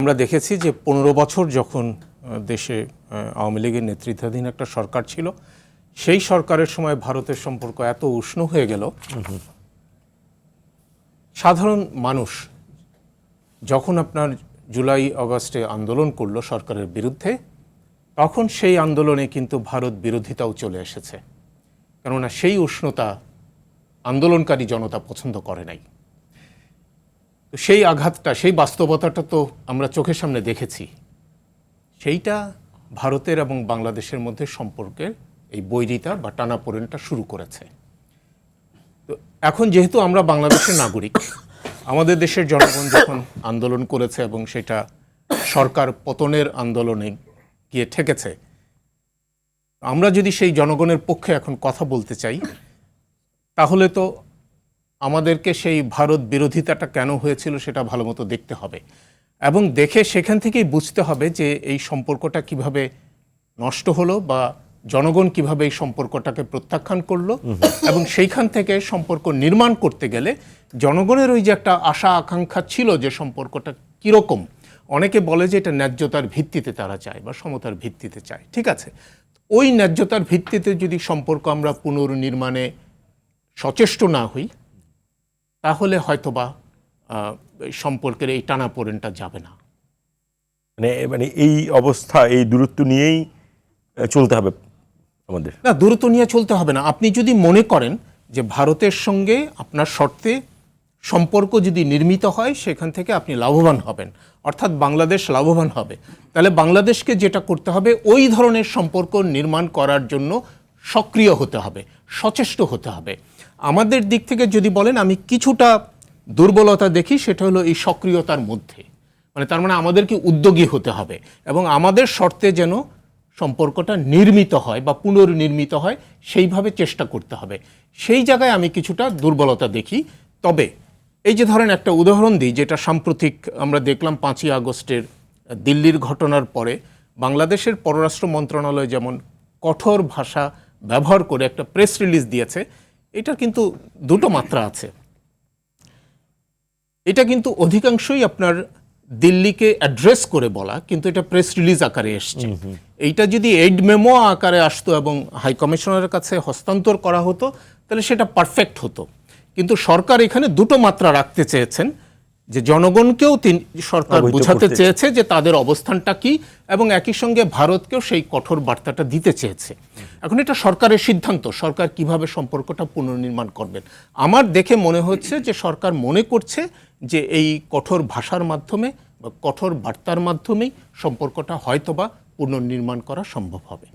আমরা দেখেছি যে ১৫ বছর যখন দেশে আওয়ামী লীগের নেতৃত্বাধীন একটা সরকার ছিল, সেই সরকারের সময় ভারতের সম্পর্ক এত উষ্ণ হয়ে গেল, সাধারণ মানুষ যখন আপনার জুলাই আগস্টে আন্দোলন করলো সরকারের বিরুদ্ধে, তখন সেই আন্দোলনে কিন্তু ভারত বিরোধিতাও চলে এসেছে। কেননা সেই উষ্ণতা আন্দোলনকারী জনতা পছন্দ করে নাই। সেই আঘাতটা, সেই বাস্তবতাটা তো আমরা চোখের সামনে দেখেছি। সেইটা ভারতের এবং বাংলাদেশের মধ্যে সম্পর্কের এই বৈরিতা বা টানাপোড়েনটা শুরু করেছে। তো এখন যেহেতু আমরা বাংলাদেশের নাগরিক, আমাদের দেশের জনগণ যখন আন্দোলন করেছে এবং সেটা সরকার পতনের আন্দোলনে গিয়ে ঠেকেছে, আমরা যদি সেই জনগণের পক্ষে এখন কথা বলতে চাই, তাহলে তো আমাদেরকে সেই ভারত বিরোধিতাটা কেন হয়েছিল সেটা ভালো মতো দেখতে হবে এবং দেখে সেখান থেকেই বুঝতে হবে যে এই সম্পর্কটা কিভাবে নষ্ট হলো বা জনগণ কিভাবে এই সম্পর্কটাকে প্রত্যাখ্যান করলো এবং সেইখান থেকে সম্পর্ক নির্মাণ করতে গেলে জনগণের ওই যে একটা আশা আকাঙ্ক্ষা ছিল যে সম্পর্কটা কীরকম, অনেকে বলে যে এটা ন্যায্যতার ভিত্তিতে তারা চায় বা সমতার ভিত্তিতে চায়। ঠিক আছে, ওই ন্যায্যতার ভিত্তিতে যদি সম্পর্ক আমরা পুনর্নির্মাণে সচেষ্ট না হই, তাহলে হয়তোবা সম্পর্কের এই টানাপোড়েনটা যাবে না। মানে এই অবস্থা, এই দূরত্ব নিয়েই চলতে হবে আমাদের। না, দূরত্ব নিয়ে চলতে হবে না। আপনি যদি মনে করেন যে ভারতের সঙ্গে আপনার শর্তে সম্পর্ক যদি নির্মিত হয়, সেখান থেকে আপনি লাভবান হবেন, অর্থাৎ বাংলাদেশ লাভবান হবে, তাহলে বাংলাদেশকে যেটা করতে হবে ওই ধরনের সম্পর্ক নির্মাণ করার জন্য সক্রিয় হতে হবে, সচেষ্ট হতে হবে। আমাদের দিক থেকে যদি বলেন, আমি কিছুটা দুর্বলতা দেখি, সেটা হলো এই সক্রিয়তার মধ্যে। মানে তার মানে আমাদেরকে উদ্যোগী হতে হবে এবং আমাদের শর্তে যেন সম্পর্কটা নির্মিত হয় বা পুনর্নির্মিত হয়, সেইভাবে চেষ্টা করতে হবে। সেই জায়গায় আমি কিছুটা দুর্বলতা দেখি। তবে এই যে ধরেন একটা উদাহরণ দিই, যেটা সাম্প্রতিক আমরা দেখলাম 5ই আগস্টের দিল্লির ঘটনার পরে বাংলাদেশের পররাষ্ট্র মন্ত্রণালয় যেমন কঠোর ভাষা ব্যবহার করে একটা প্রেস রিলিজ দিয়েছে, এটা কিন্তু দুটো মাত্রা আছে। এটা কিন্তু অধিকাংশই আপনার দিল্লিকে অ্যাড্রেস করে বলা, কিন্তু এটা প্রেস রিলিজ আকারে এসছে। এইটা যদি এইড মেমো আকারে আসতো এবং হাই কমিশনারের কাছে হস্তান্তর করা হতো, তাহলে সেটা পারফেক্ট হতো। কিন্তু সরকার এখানে দুটো মাত্রা রাখতে চেয়েছেন, যে জনগণকেও সরকার বোঝাতে চেয়েছে যে তাদের অবস্থানটা কি, এবং একই সঙ্গে ভারতকেও সেই কঠোর বার্তাটা দিতে চেয়েছে। এখন এটা সরকারের সিদ্ধান্ত, সরকার কিভাবে সম্পর্কটা পুনর্নির্মাণ করবেন। আমার দেখে মনে হচ্ছে যে সরকার মনে করছে যে এই কঠোর ভাষার মাধ্যমে বা কঠোর বার্তার মাধ্যমেই সম্পর্কটা হয়তোবা পুনর্নির্মাণ করা সম্ভব হবে।